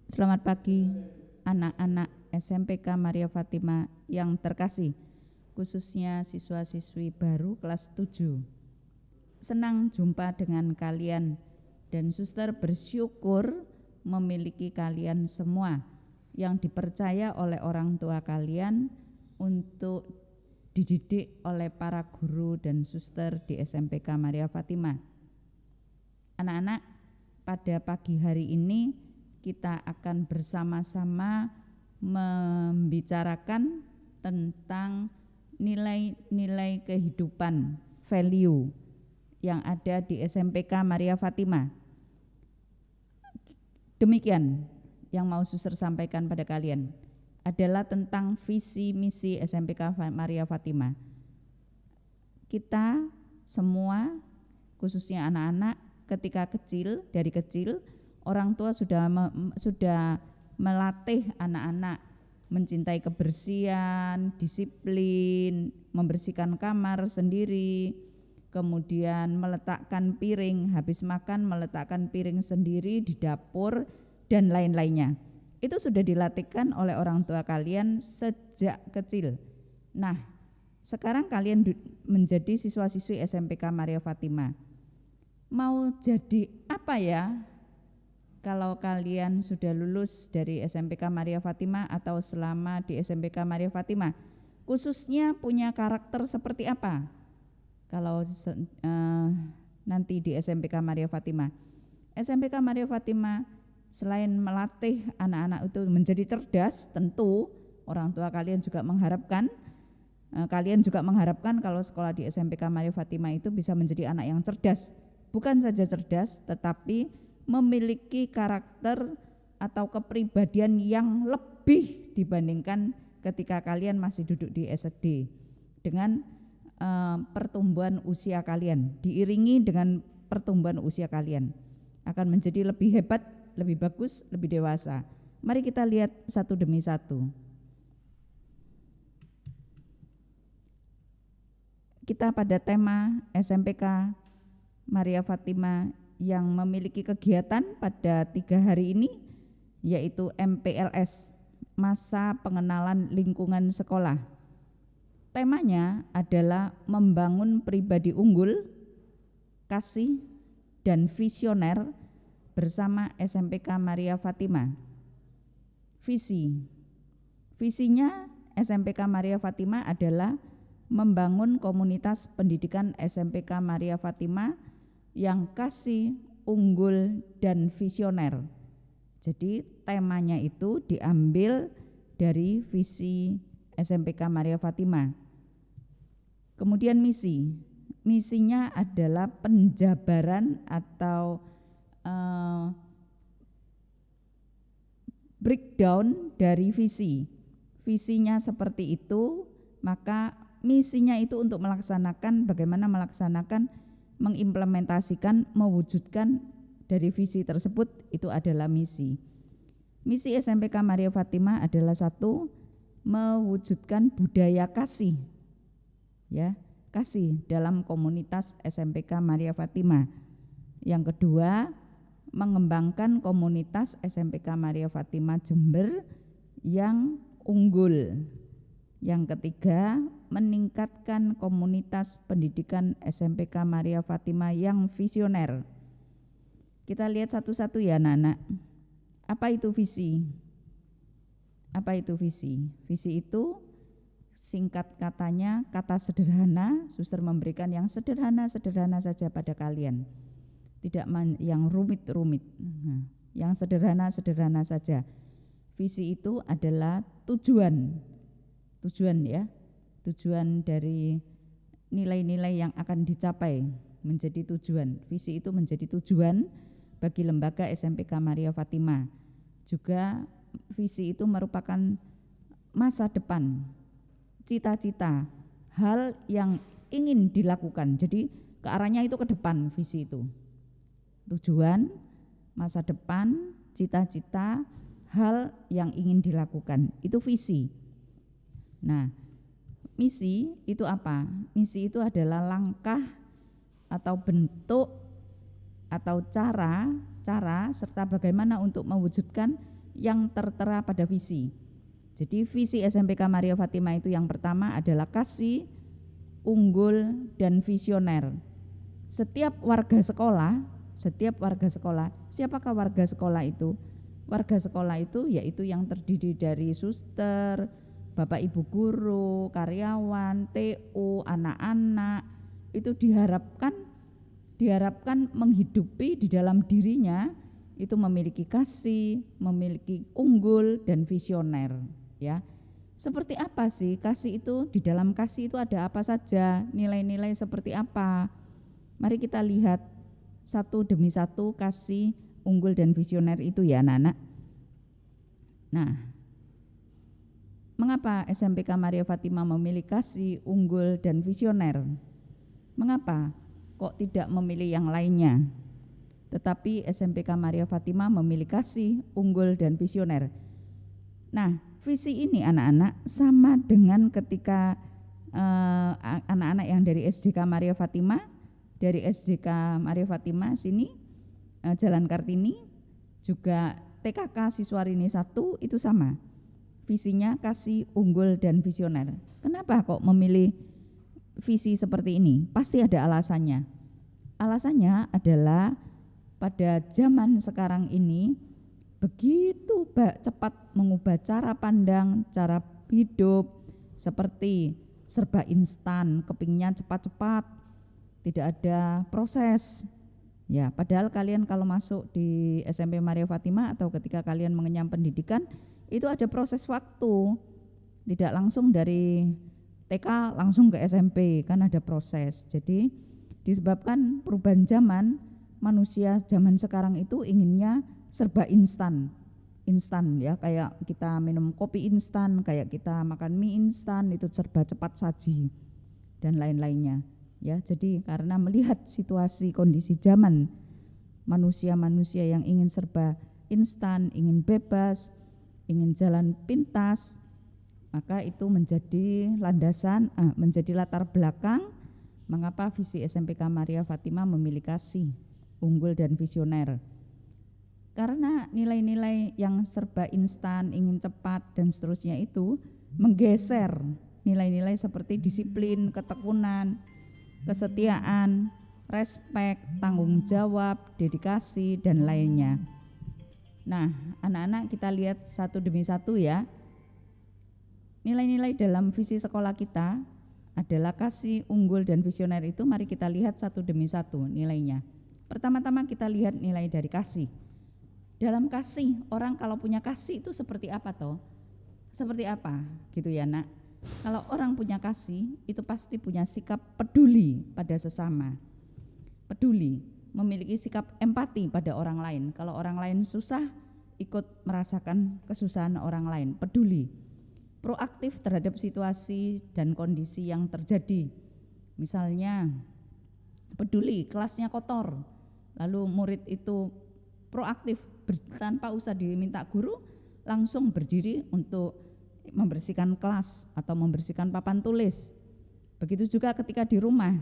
Selamat pagi anak-anak SMPK Maria Fatima yang terkasih, khususnya siswa-siswi baru kelas 7. Senang jumpa dengan kalian dan suster bersyukur memiliki kalian semua yang dipercaya oleh orang tua kalian untuk dididik oleh para guru dan suster di SMPK Maria Fatima. Anak-anak, pada pagi hari ini kita akan bersama-sama membicarakan tentang nilai-nilai kehidupan, value yang ada di SMPK Maria Fatima. Demikian yang mau suster sampaikan pada kalian adalah tentang visi misi SMPK Maria Fatima. Kita semua, khususnya anak-anak, ketika kecil, dari kecil orang tua sudah melatih anak-anak mencintai kebersihan, disiplin, membersihkan kamar sendiri, kemudian meletakkan piring, habis makan meletakkan piring sendiri di dapur dan lain-lainnya. Itu sudah dilatihkan oleh orang tua kalian sejak kecil. Nah, sekarang kalian menjadi siswa-siswi SMPK Maria Fatima. Mau jadi apa ya? Kalau kalian sudah lulus dari SMPK Maria Fatima atau selama di SMPK Maria Fatima, khususnya punya karakter seperti apa? Kalau nanti di SMPK Maria Fatima, SMPK Maria Fatima selain melatih anak-anak itu menjadi cerdas, tentu orang tua kalian juga mengharapkan, kalau sekolah di SMPK Maria Fatima itu bisa menjadi anak yang cerdas. Bukan saja cerdas, tetapi memiliki karakter atau kepribadian yang lebih dibandingkan ketika kalian masih duduk di SD. Dengan pertumbuhan usia kalian, diiringi dengan pertumbuhan usia kalian, akan menjadi lebih hebat, lebih bagus, lebih dewasa. Mari kita lihat satu demi satu. Kita pada tema SMPK Maria Fatima yang memiliki kegiatan pada 3 hari ini, yaitu MPLS, Masa Pengenalan Lingkungan Sekolah. Temanya adalah membangun pribadi unggul, kasih, dan visioner bersama SMPK Maria Fatima. Visinya SMPK Maria Fatima adalah membangun komunitas pendidikan SMPK Maria Fatima yang kasih, unggul, dan visioner. Jadi temanya itu diambil dari visi SMPK Maria Fatima. Kemudian misinya adalah penjabaran atau breakdown dari visi. Visinya seperti itu, maka misinya itu untuk bagaimana melaksanakan, mengimplementasikan, mewujudkan dari visi tersebut, itu adalah misi. Misi SMPK Maria Fatima adalah 1, mewujudkan budaya kasih. Ya, kasih dalam komunitas SMPK Maria Fatima. Yang kedua, mengembangkan komunitas SMPK Maria Fatima Jember yang unggul. Yang ketiga, meningkatkan komunitas pendidikan SMPK Maria Fatima yang visioner. Kita lihat satu-satu ya anak-anak. Apa itu visi? Visi itu singkat katanya, kata sederhana, suster memberikan yang sederhana-sederhana saja pada kalian. Tidak yang rumit-rumit. Yang sederhana-sederhana saja. Visi itu adalah tujuan ya, tujuan dari nilai-nilai yang akan dicapai menjadi tujuan. Visi itu menjadi tujuan bagi lembaga SMPK Maria Fatima. Juga visi itu merupakan masa depan, cita-cita, hal yang ingin dilakukan. Jadi ke arahnya itu ke depan visi itu. Tujuan, masa depan, cita-cita, hal yang ingin dilakukan. Itu visi. Nah, misi itu apa? Misi itu adalah langkah atau bentuk atau cara serta bagaimana untuk mewujudkan yang tertera pada visi. Jadi visi SMPK Maria Fatimah itu yang pertama adalah kasih, unggul, dan visioner. Setiap warga sekolah, siapakah warga sekolah itu? Warga sekolah itu yaitu yang terdiri dari suster, bapak ibu guru, karyawan, TU, anak-anak, itu diharapkan menghidupi di dalam dirinya itu memiliki kasih, memiliki unggul dan visioner, ya. Seperti apa sih kasih itu? Di dalam kasih itu ada apa saja? Nilai-nilai seperti apa? Mari kita lihat satu demi satu kasih, unggul dan visioner itu ya anak-anak. Nah, mengapa SMPK Maria Fatimah memilih kasih, unggul dan visioner? Mengapa kok tidak memilih yang lainnya? Tetapi SMPK Maria Fatimah memilih kasih, unggul dan visioner. Nah, visi ini anak-anak sama dengan ketika anak-anak yang dari SDK Maria Fatimah, dari SDK Maria Fatimah sini Jalan Kartini, juga TKK Siswarini 1 itu sama. Visinya kasih, unggul dan visioner. Kenapa kok memilih visi seperti ini? Pasti ada alasannya. Alasannya adalah pada zaman sekarang ini begitu cepat mengubah cara pandang, cara hidup, seperti serba instan, kepinginnya cepat-cepat, tidak ada proses. Ya, padahal kalian kalau masuk di SMP Maria Fatimah atau ketika kalian mengenyam pendidikan itu ada proses waktu. Tidak langsung dari TK langsung ke SMP, kan ada proses. Jadi disebabkan perubahan zaman, manusia zaman sekarang itu inginnya serba instan ya, kayak kita minum kopi instan, kayak kita makan mie instan, itu serba cepat saji dan lain-lainnya ya. Jadi karena melihat situasi kondisi zaman, manusia yang ingin serba instan, ingin bebas, ingin jalan pintas, maka itu menjadi landasan, menjadi latar belakang mengapa visi SMPK Maria Fatimah memilih kasih, unggul dan visioner. Karena nilai-nilai yang serba instan, ingin cepat dan seterusnya itu menggeser nilai-nilai seperti disiplin, ketekunan, kesetiaan, respek, tanggung jawab, dedikasi dan lainnya. Nah, anak-anak kita lihat satu demi satu ya. Nilai-nilai dalam visi sekolah kita adalah kasih, unggul dan visioner itu mari kita lihat satu demi satu nilainya. Pertama-tama kita lihat nilai dari kasih. Dalam kasih, orang kalau punya kasih itu seperti apa toh? Seperti apa gitu ya nak? Kalau orang punya kasih itu pasti punya sikap peduli pada sesama. Peduli, memiliki sikap empati pada orang lain. Kalau orang lain susah, ikut merasakan kesusahan orang lain, peduli. Proaktif terhadap situasi dan kondisi yang terjadi. Misalnya peduli kelasnya kotor, lalu murid itu proaktif tanpa usah diminta guru, langsung berdiri untuk membersihkan kelas atau membersihkan papan tulis. Begitu juga ketika di rumah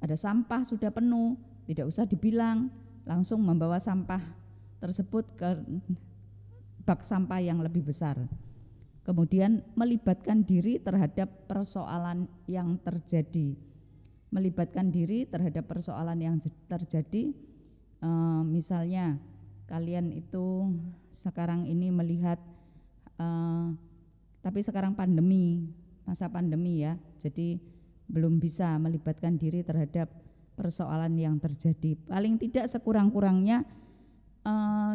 ada sampah sudah penuh, tidak usah dibilang, langsung membawa sampah tersebut ke bak sampah yang lebih besar. Kemudian melibatkan diri terhadap persoalan yang terjadi. Melibatkan diri terhadap persoalan yang terjadi, misalnya kalian itu sekarang ini melihat, tapi sekarang pandemi, masa pandemi ya, jadi belum bisa melibatkan diri terhadap persoalan yang terjadi. Paling tidak sekurang-kurangnya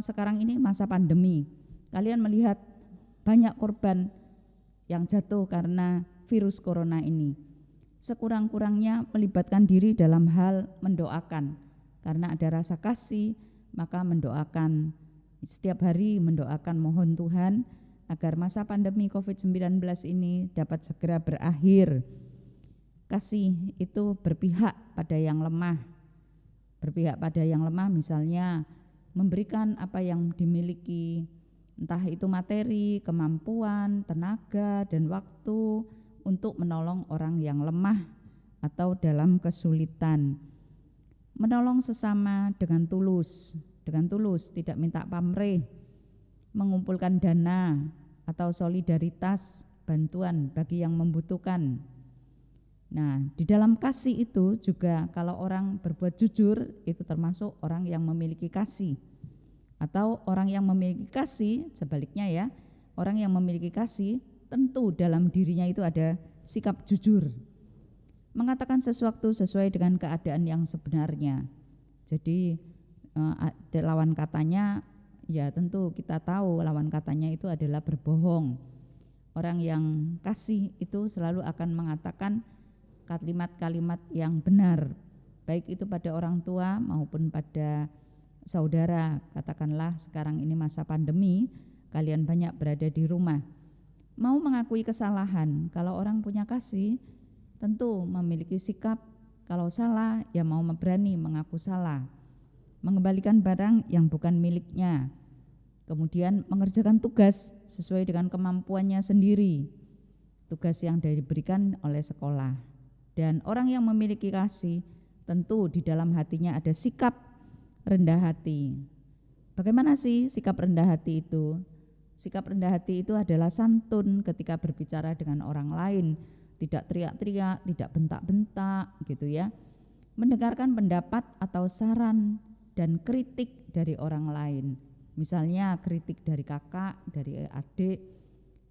sekarang ini masa pandemi, kalian melihat banyak korban yang jatuh karena virus corona ini. Sekurang-kurangnya melibatkan diri dalam hal mendoakan, karena ada rasa kasih, maka mendoakan setiap hari, mendoakan mohon Tuhan agar masa pandemi COVID-19 ini dapat segera berakhir. Kasih itu berpihak pada yang lemah. Berpihak pada yang lemah misalnya memberikan apa yang dimiliki, entah itu materi, kemampuan, tenaga, dan waktu untuk menolong orang yang lemah atau dalam kesulitan. Menolong sesama dengan tulus, tidak minta pamrih, mengumpulkan dana atau solidaritas, bantuan bagi yang membutuhkan. Nah, di dalam kasih itu juga kalau orang berbuat jujur itu termasuk orang yang memiliki kasih. Atau orang yang memiliki kasih, sebaliknya ya, orang yang memiliki kasih tentu dalam dirinya itu ada sikap jujur. Mengatakan sesuatu sesuai dengan keadaan yang sebenarnya. Jadi lawan katanya ya tentu kita tahu lawan katanya itu adalah berbohong. Orang yang kasih itu selalu akan mengatakan kalimat-kalimat yang benar, baik itu pada orang tua maupun pada saudara. Katakanlah sekarang ini masa pandemi, kalian banyak berada di rumah. Mau mengakui kesalahan, kalau orang punya kasih tentu memiliki sikap kalau salah ya mau berani mengaku salah. Mengembalikan barang yang bukan miliknya. Kemudian mengerjakan tugas sesuai dengan kemampuannya sendiri. Tugas yang diberikan oleh sekolah. Dan orang yang memiliki kasih tentu di dalam hatinya ada sikap rendah hati. Bagaimana sih sikap rendah hati itu? Sikap rendah hati itu adalah santun ketika berbicara dengan orang lain, tidak teriak-teriak, tidak bentak-bentak gitu ya. Mendengarkan pendapat atau saran dan kritik dari orang lain. Misalnya kritik dari kakak, dari adik,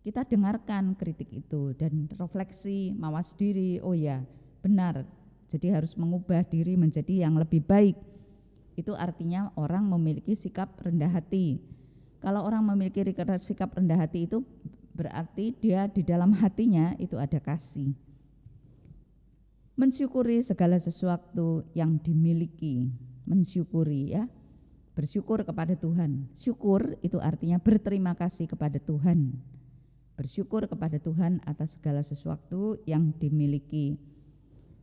kita dengarkan kritik itu dan refleksi, mawas diri, oh ya benar, jadi harus mengubah diri menjadi yang lebih baik. Itu artinya orang memiliki sikap rendah hati. Kalau orang memiliki sikap rendah hati itu berarti dia di dalam hatinya itu ada kasih. Mensyukuri segala sesuatu yang dimiliki, mensyukuri ya. Bersyukur kepada Tuhan. Syukur itu artinya berterima kasih kepada Tuhan. Bersyukur kepada Tuhan atas segala sesuatu yang dimiliki.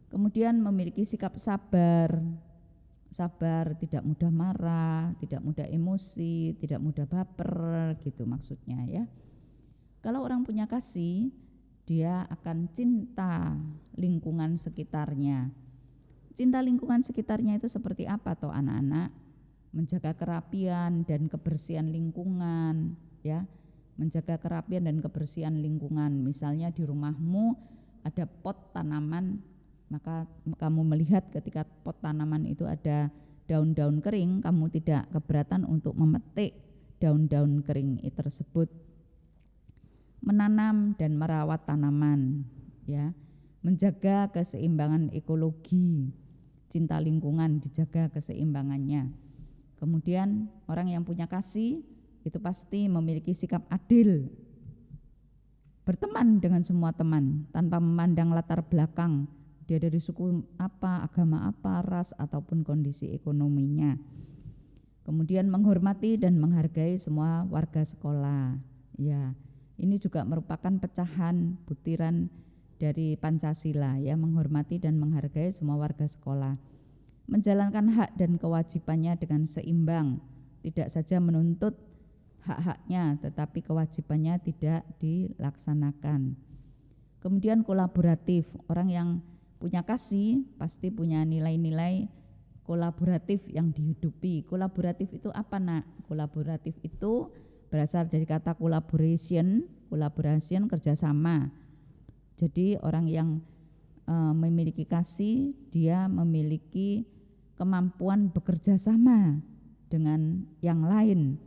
Kemudian memiliki sikap sabar. Sabar, tidak mudah marah, tidak mudah emosi, tidak mudah baper gitu maksudnya ya. Kalau orang punya kasih, dia akan cinta lingkungan sekitarnya. Cinta lingkungan sekitarnya itu seperti apa toh anak-anak? Menjaga kerapian dan kebersihan lingkungan ya, menjaga kerapian dan kebersihan lingkungan. Misalnya di rumahmu ada pot tanaman, maka kamu melihat ketika pot tanaman itu ada daun-daun kering, kamu tidak keberatan untuk memetik daun-daun kering tersebut. Menanam dan merawat tanaman ya, menjaga keseimbangan ekologi, cinta lingkungan, dijaga keseimbangannya. Kemudian orang yang punya kasih itu pasti memiliki sikap adil, berteman dengan semua teman tanpa memandang latar belakang, dia dari suku apa, agama apa, ras ataupun kondisi ekonominya. Kemudian menghormati dan menghargai semua warga sekolah. Ya, ini juga merupakan pecahan butiran dari Pancasila ya, menghormati dan menghargai semua warga sekolah. Menjalankan hak dan kewajibannya dengan seimbang, tidak saja menuntut hak-haknya tetapi kewajibannya tidak dilaksanakan. Kemudian kolaboratif, orang yang punya kasih pasti punya nilai-nilai kolaboratif yang dihidupi. Kolaboratif itu apa nak? Kolaboratif itu berasal dari kata collaboration kerjasama. Jadi orang yang memiliki kasih, dia memiliki kemampuan bekerja sama dengan yang lain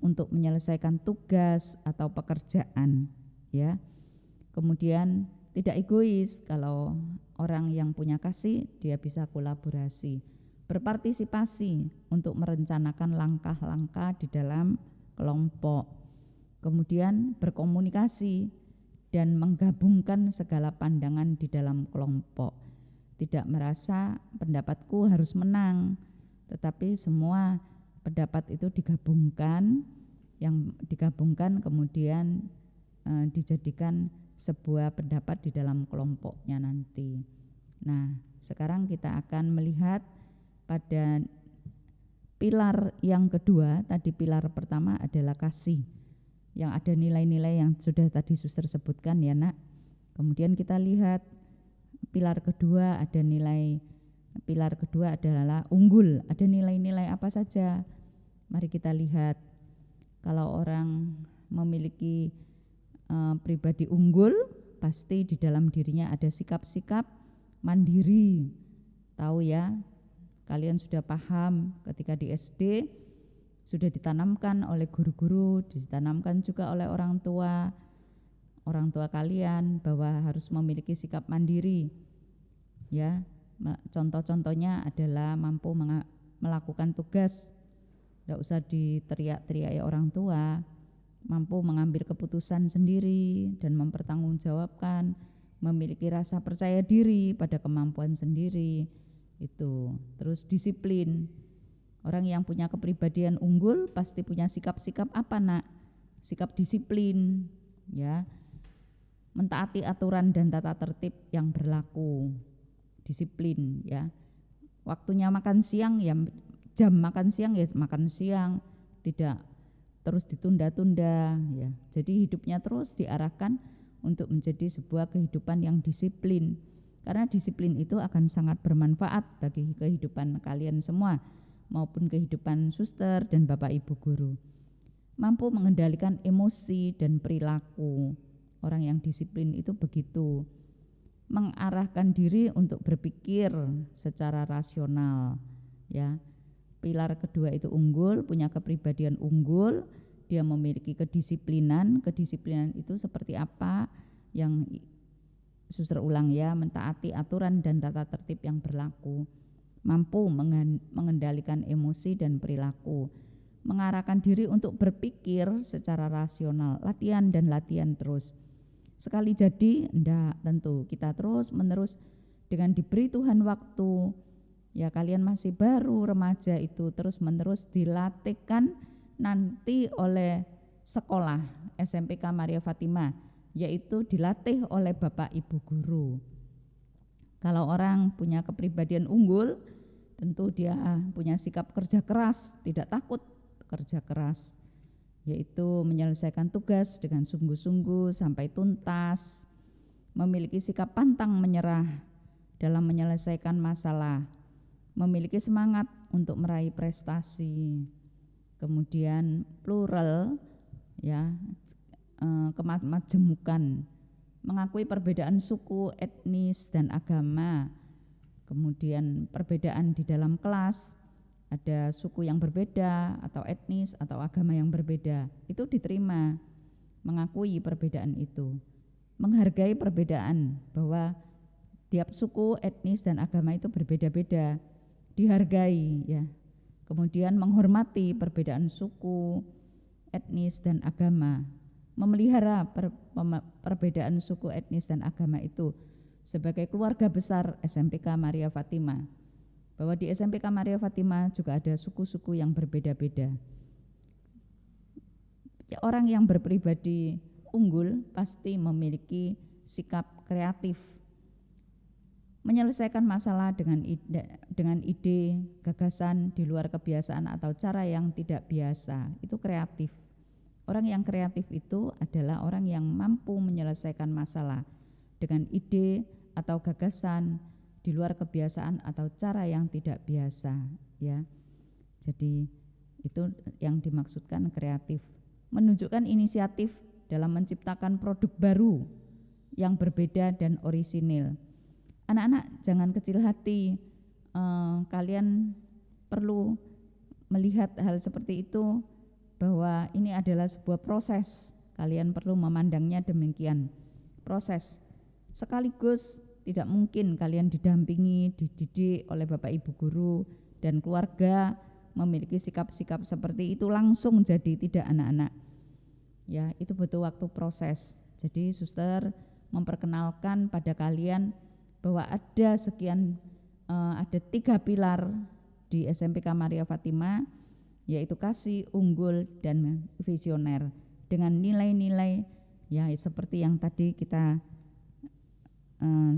untuk menyelesaikan tugas atau pekerjaan ya. Kemudian tidak egois, kalau orang yang punya kasih dia bisa kolaborasi, berpartisipasi untuk merencanakan langkah-langkah di dalam kelompok. Kemudian berkomunikasi dan menggabungkan segala pandangan di dalam kelompok. Tidak merasa pendapatku harus menang, tetapi semua pendapat itu digabungkan, yang digabungkan kemudian dijadikan sebuah pendapat di dalam kelompoknya nanti. Nah, sekarang kita akan melihat pada pilar yang kedua. Tadi pilar pertama adalah kasih, yang ada nilai-nilai yang sudah tadi suster sebutkan ya nak. Kemudian kita lihat pilar kedua ada nilai Pilar kedua adalah unggul. Ada nilai-nilai apa saja? Mari kita lihat. Kalau orang memiliki pribadi unggul, pasti di dalam dirinya ada sikap-sikap mandiri. Tahu ya, kalian sudah paham ketika di SD sudah ditanamkan oleh guru-guru, ditanamkan juga oleh orang tua kalian bahwa harus memiliki sikap mandiri. Ya, contoh-contohnya adalah mampu melakukan tugas, tidak usah diteriak-teriak orang tua, mampu mengambil keputusan sendiri dan mempertanggungjawabkan, memiliki rasa percaya diri pada kemampuan sendiri itu. Terus disiplin. Orang yang punya kepribadian unggul pasti punya sikap-sikap apa, Nak? Sikap disiplin, ya. Mentaati aturan dan tata tertib yang berlaku. Disiplin, ya. Waktunya makan siang, ya jam makan siang ya makan siang, tidak terus ditunda-tunda, ya. Jadi hidupnya terus diarahkan untuk menjadi sebuah kehidupan yang disiplin. Karena disiplin itu akan sangat bermanfaat bagi kehidupan kalian semua maupun kehidupan suster dan Bapak Ibu guru. Mampu mengendalikan emosi dan perilaku. Orang yang disiplin itu begitu. Mengarahkan diri untuk berpikir secara rasional, ya. Pilar kedua itu unggul, punya kepribadian unggul, dia memiliki kedisiplinan. Kedisiplinan itu seperti apa? Yang suster ulang ya, mentaati aturan dan tata tertib yang berlaku. Mampu mengendalikan emosi dan perilaku. Mengarahkan diri untuk berpikir secara rasional, latihan dan latihan terus. Sekali jadi, enggak, tentu kita terus menerus dengan diberi Tuhan waktu. Ya, kalian masih baru remaja itu terus menerus dilatihkan nanti oleh sekolah SMPK Maria Fatima, yaitu dilatih oleh Bapak Ibu guru. Kalau orang punya kepribadian unggul, tentu dia punya sikap kerja keras, tidak takut kerja keras, yaitu menyelesaikan tugas dengan sungguh-sungguh sampai tuntas, memiliki sikap pantang menyerah dalam menyelesaikan masalah, memiliki semangat untuk meraih prestasi, kemudian plural, ya, kemajemukan, mengakui perbedaan suku, etnis, dan agama. Kemudian perbedaan di dalam kelas, ada suku yang berbeda atau etnis atau agama yang berbeda, itu diterima, mengakui perbedaan itu, menghargai perbedaan bahwa tiap suku, etnis, dan agama itu berbeda-beda, dihargai, ya. Kemudian menghormati perbedaan suku, etnis, dan agama, memelihara perbedaan suku, etnis, dan agama itu sebagai keluarga besar SMPK Maria Fatima. Bahwa di SMPK Maria Fatima juga ada suku-suku yang berbeda-beda. Orang yang berpribadi unggul pasti memiliki sikap kreatif, menyelesaikan masalah dengan ide, gagasan di luar kebiasaan atau cara yang tidak biasa, itu kreatif. Orang yang kreatif itu adalah orang yang mampu menyelesaikan masalah dengan ide atau gagasan di luar kebiasaan atau cara yang tidak biasa, ya. Jadi itu yang dimaksudkan kreatif, menunjukkan inisiatif dalam menciptakan produk baru yang berbeda dan orisinil. Anak-anak jangan kecil hati, kalian perlu melihat hal seperti itu, bahwa ini adalah sebuah proses, kalian perlu memandangnya demikian, proses. Sekaligus tidak mungkin kalian didampingi, dididik oleh Bapak Ibu guru dan keluarga memiliki sikap-sikap seperti itu langsung jadi, tidak anak-anak. Ya, itu butuh waktu proses. Jadi suster memperkenalkan pada kalian bahwa ada ada 3 pilar di SMPK Maria Fatima, yaitu kasih, unggul, dan visioner, dengan nilai-nilai ya seperti yang tadi kita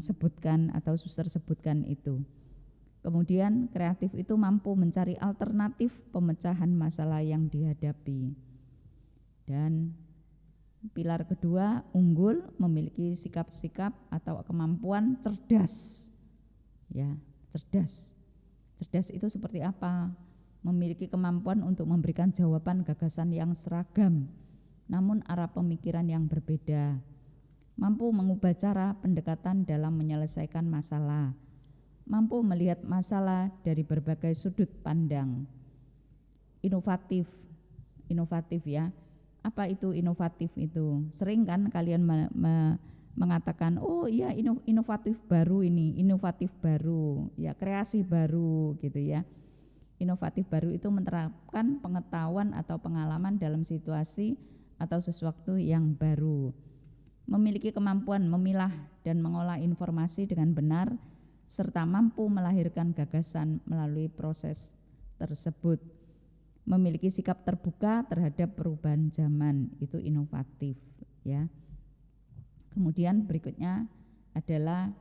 sebutkan atau suster sebutkan itu. Kemudian kreatif itu mampu mencari alternatif pemecahan masalah yang dihadapi. Dan pilar kedua, unggul, memiliki sikap-sikap atau kemampuan cerdas. Ya, cerdas. Cerdas itu seperti apa? Memiliki kemampuan untuk memberikan jawaban gagasan yang seragam, namun arah pemikiran yang berbeda. Mampu mengubah cara pendekatan dalam menyelesaikan masalah. Mampu melihat masalah dari berbagai sudut pandang. Inovatif ya. Apa itu inovatif itu? Sering kan kalian mengatakan, oh iya inovatif baru ini, inovatif baru, ya kreasi baru gitu ya. Inovatif baru itu menerapkan pengetahuan atau pengalaman dalam situasi atau sesuatu yang baru. Memiliki kemampuan memilah dan mengolah informasi dengan benar, serta mampu melahirkan gagasan melalui proses tersebut. Memiliki sikap terbuka terhadap perubahan zaman, itu inovatif ya. Kemudian berikutnya adalah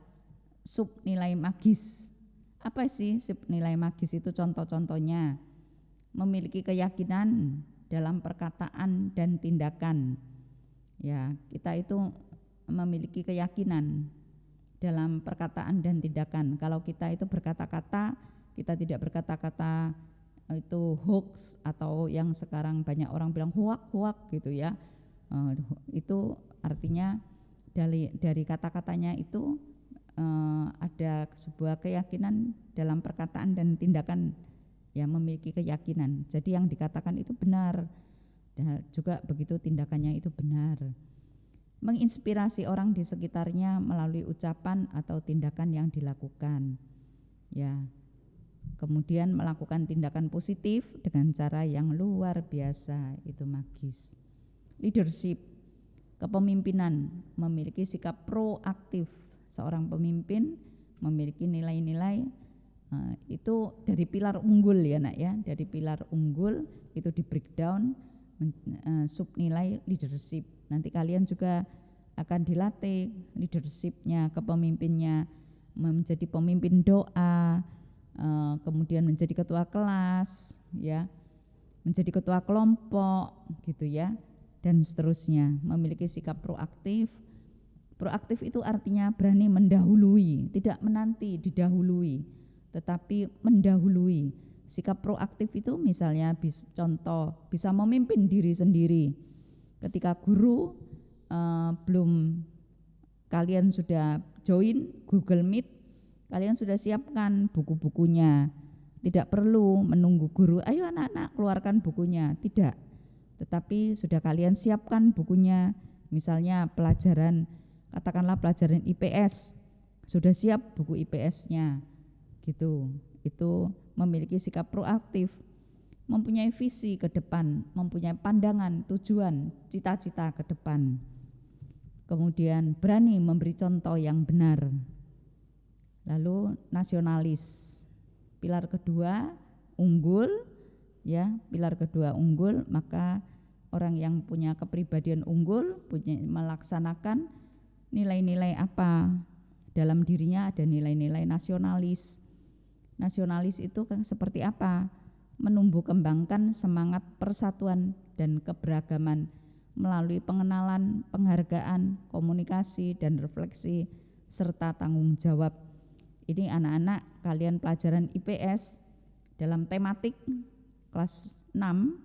sub nilai magis. Apa sih sub nilai magis itu? Contoh-contohnya, memiliki keyakinan dalam perkataan dan tindakan. Ya, kita itu memiliki keyakinan dalam perkataan dan tindakan. Kalau kita itu berkata-kata, kita tidak berkata-kata itu hoax atau yang sekarang banyak orang bilang hoak gitu ya. Itu artinya dari kata-katanya itu ada sebuah keyakinan dalam perkataan dan tindakan, ya, memiliki keyakinan. Jadi yang dikatakan itu benar, dan juga begitu tindakannya itu benar. Menginspirasi orang di sekitarnya melalui ucapan atau tindakan yang dilakukan, ya. Kemudian melakukan tindakan positif dengan cara yang luar biasa, itu magis. Leadership, kepemimpinan, memiliki sikap proaktif. Seorang pemimpin memiliki nilai-nilai itu dari pilar unggul ya nak ya, dari pilar unggul itu di breakdown sub nilai leadership. Nanti kalian juga akan dilatih leadershipnya, kepemimpinnya, menjadi pemimpin doa, kemudian menjadi ketua kelas, ya, menjadi ketua kelompok, gitu ya, dan seterusnya. Memiliki sikap proaktif. Proaktif itu artinya berani mendahului, tidak menanti didahului, tetapi mendahului. Sikap proaktif itu misalnya contoh bisa memimpin diri sendiri. Ketika guru belum, kalian sudah join Google Meet, kalian sudah siapkan buku-bukunya. Tidak perlu menunggu guru, ayo anak-anak keluarkan bukunya, tidak. Tetapi sudah kalian siapkan bukunya, misalnya pelajaran, katakanlah pelajaran IPS, sudah siap buku IPS-nya, gitu. Itu memiliki sikap proaktif, mempunyai visi ke depan, mempunyai pandangan, tujuan, cita-cita ke depan. Kemudian berani memberi contoh yang benar. Lalu nasionalis, pilar kedua unggul, ya, pilar kedua unggul, maka orang yang punya kepribadian unggul, punya melaksanakan nilai-nilai apa dalam dirinya, ada nilai-nilai nasionalis. Nasionalis itu kan seperti apa? Menumbuh kembangkan semangat persatuan dan keberagaman melalui pengenalan, penghargaan, komunikasi dan refleksi serta tanggung jawab. Ini anak-anak kalian pelajaran IPS dalam tematik kelas 6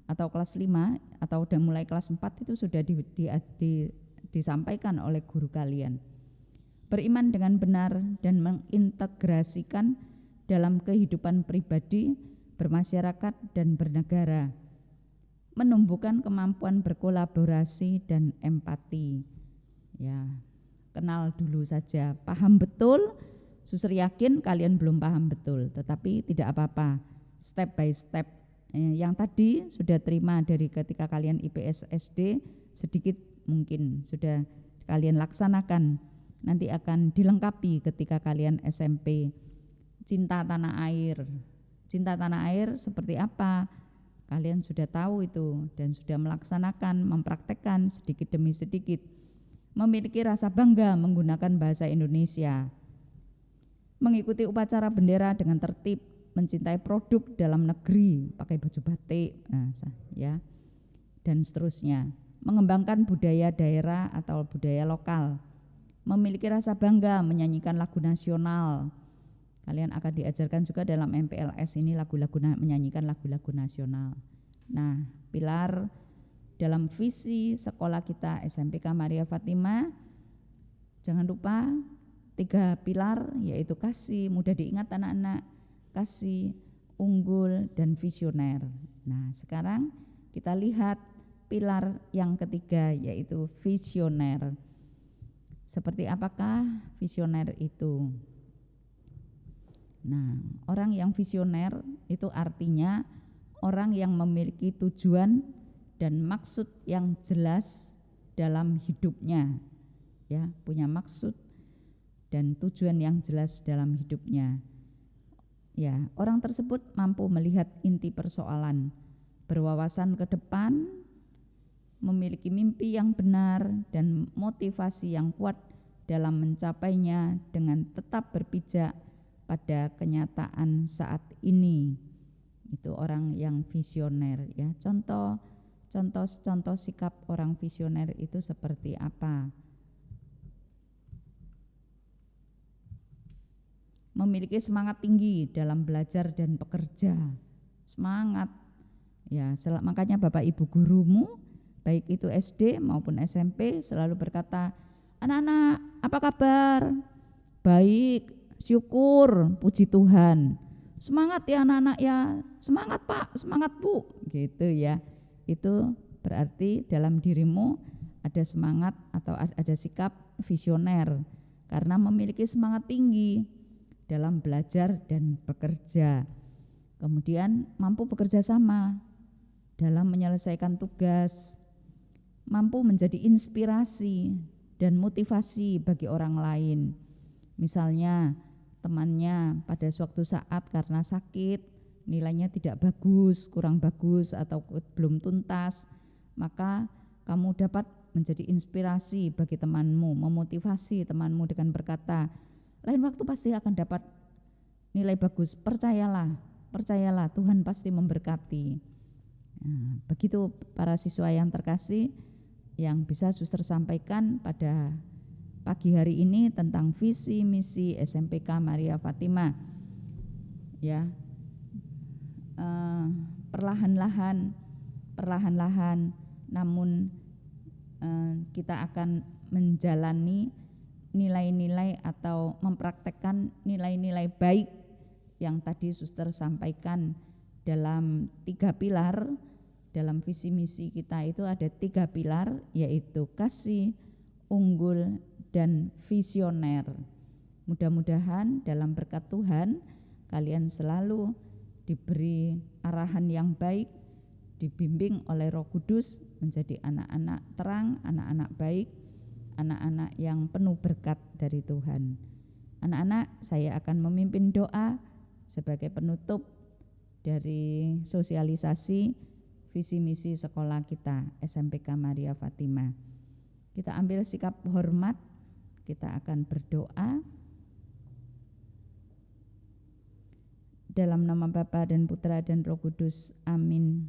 atau kelas 5 atau udah mulai kelas 4 itu sudah disampaikan oleh guru kalian. Beriman dengan benar dan mengintegrasikan dalam kehidupan pribadi, bermasyarakat dan bernegara. Menumbuhkan kemampuan berkolaborasi dan empati. Ya, kenal dulu saja, paham betul. Suster yakin kalian belum paham betul, tetapi tidak apa-apa, step by step. Yang tadi sudah terima dari ketika kalian IPS SD, sedikit mungkin sudah kalian laksanakan, nanti akan dilengkapi ketika kalian SMP. Cinta tanah air. Cinta tanah air seperti apa? Kalian sudah tahu itu dan sudah melaksanakan, mempraktekkan sedikit demi sedikit. Memiliki rasa bangga menggunakan bahasa Indonesia. Mengikuti upacara bendera dengan tertib, mencintai produk dalam negeri, pakai baju batik, ya, dan seterusnya. Mengembangkan budaya daerah atau budaya lokal. Memiliki rasa bangga menyanyikan lagu nasional. Kalian akan diajarkan juga dalam MPLS ini menyanyikan lagu-lagu nasional. Nah, pilar dalam visi sekolah kita SMPK Maria Fatima, jangan lupa 3 pilar, yaitu kasih, mudah diingat anak-anak, kasih, unggul, dan visioner. Nah, sekarang kita lihat pilar yang ketiga, yaitu visioner. Seperti apakah visioner itu? Nah, orang yang visioner itu artinya orang yang memiliki tujuan dan maksud yang jelas dalam hidupnya, ya, punya maksud dan tujuan yang jelas dalam hidupnya. Ya, orang tersebut mampu melihat inti persoalan, berwawasan ke depan, memiliki mimpi yang benar dan motivasi yang kuat dalam mencapainya dengan tetap berpijak pada kenyataan saat ini. Itu orang yang visioner, ya. Contoh sikap orang visioner itu seperti apa? Memiliki semangat tinggi dalam belajar dan bekerja. Semangat. Ya, makanya Bapak Ibu gurumu baik itu SD maupun SMP selalu berkata, "Anak-anak, apa kabar? Baik, syukur, puji Tuhan. Semangat ya anak-anak ya, semangat Pak, semangat Bu," gitu ya. Itu berarti dalam dirimu ada semangat atau ada sikap visioner karena memiliki semangat tinggi dalam belajar dan bekerja. Kemudian mampu bekerja sama dalam menyelesaikan tugas, mampu menjadi inspirasi dan motivasi bagi orang lain. Misalnya temannya pada suatu saat karena sakit, nilainya tidak bagus, kurang bagus atau belum tuntas, maka kamu dapat menjadi inspirasi bagi temanmu, memotivasi temanmu dengan berkata, "Lain waktu pasti akan dapat nilai bagus, percayalah, Tuhan pasti memberkati." Nah, begitu para siswa yang terkasih yang bisa suster sampaikan pada pagi hari ini tentang visi misi SMPK Maria Fatima. Ya, perlahan-lahan, namun kita akan menjalani nilai-nilai atau mempraktekkan nilai-nilai baik yang tadi suster sampaikan dalam 3 pilar. Dalam visi misi kita itu ada 3 pilar, yaitu kasih, unggul, dan visioner. Mudah-mudahan dalam berkat Tuhan kalian selalu diberi arahan yang baik, dibimbing oleh Roh Kudus menjadi anak-anak terang, anak-anak baik, anak-anak yang penuh berkat dari Tuhan. Anak-anak, saya akan memimpin doa sebagai penutup dari sosialisasi visi misi sekolah kita SMPK Maria Fatima. Kita ambil sikap hormat, kita akan berdoa. Dalam nama Bapa dan Putra dan Roh Kudus, amin.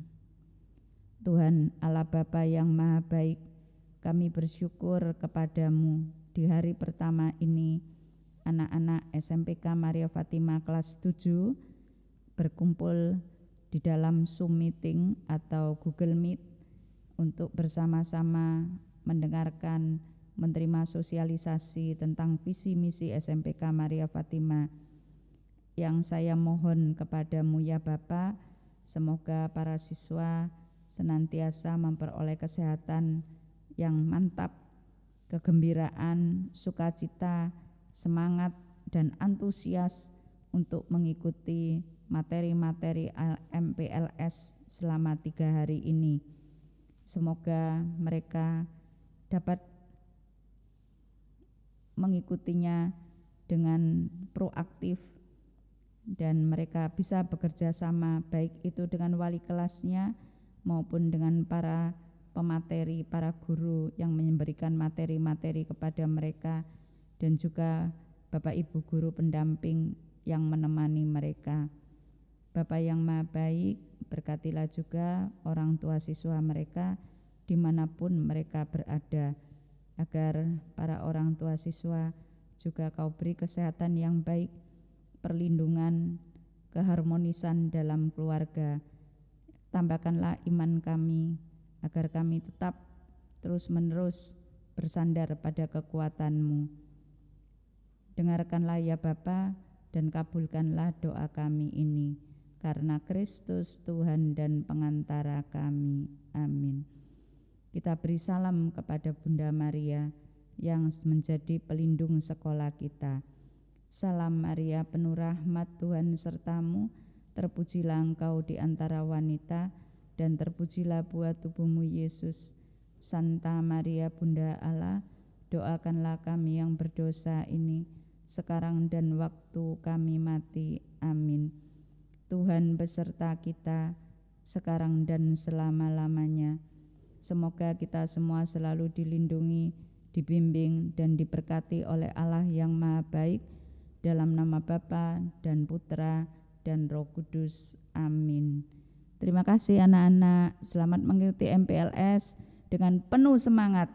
Tuhan Allah Bapa yang Maha Baik, kami bersyukur kepadamu di hari pertama ini anak-anak SMPK Maria Fatima kelas 7 berkumpul di dalam Zoom meeting atau Google Meet untuk bersama-sama mendengarkan, menerima sosialisasi tentang visi misi SMPK Maria Fatima. Yang saya mohon kepadamu ya Bapa, semoga para siswa senantiasa memperoleh kesehatan yang mantap, kegembiraan, sukacita, semangat, dan antusias untuk mengikuti materi-materi MPLS selama 3 hari ini. Semoga mereka dapat mengikutinya dengan proaktif dan mereka bisa bekerja sama baik itu dengan wali kelasnya maupun dengan para pemateri, para guru yang memberikan materi-materi kepada mereka dan juga Bapak Ibu guru pendamping yang menemani mereka. Bapak yang Maha Baik, berkatilah juga orang tua siswa mereka dimanapun mereka berada, agar para orang tua siswa juga Kau beri kesehatan yang baik, perlindungan, keharmonisan dalam keluarga. Tambahkanlah iman kami agar kami tetap terus-menerus bersandar pada kekuatan-Mu. Dengarkanlah ya Bapa dan kabulkanlah doa kami ini, karena Kristus Tuhan dan pengantara kami. Amin. Kita beri salam kepada Bunda Maria yang menjadi pelindung sekolah kita. Salam Maria, penuh rahmat, Tuhan sertamu, terpujilah engkau di antara wanita, dan terpujilah buah tubuhmu Yesus. Santa Maria Bunda Allah, doakanlah kami yang berdosa ini, sekarang dan waktu kami mati. Amin. Tuhan beserta kita, sekarang dan selama-lamanya. Semoga kita semua selalu dilindungi, dibimbing, dan diberkati oleh Allah yang Maha Baik, dalam nama Bapa dan Putra dan Roh Kudus. Amin. Terima kasih anak-anak, selamat mengikuti MPLS dengan penuh semangat.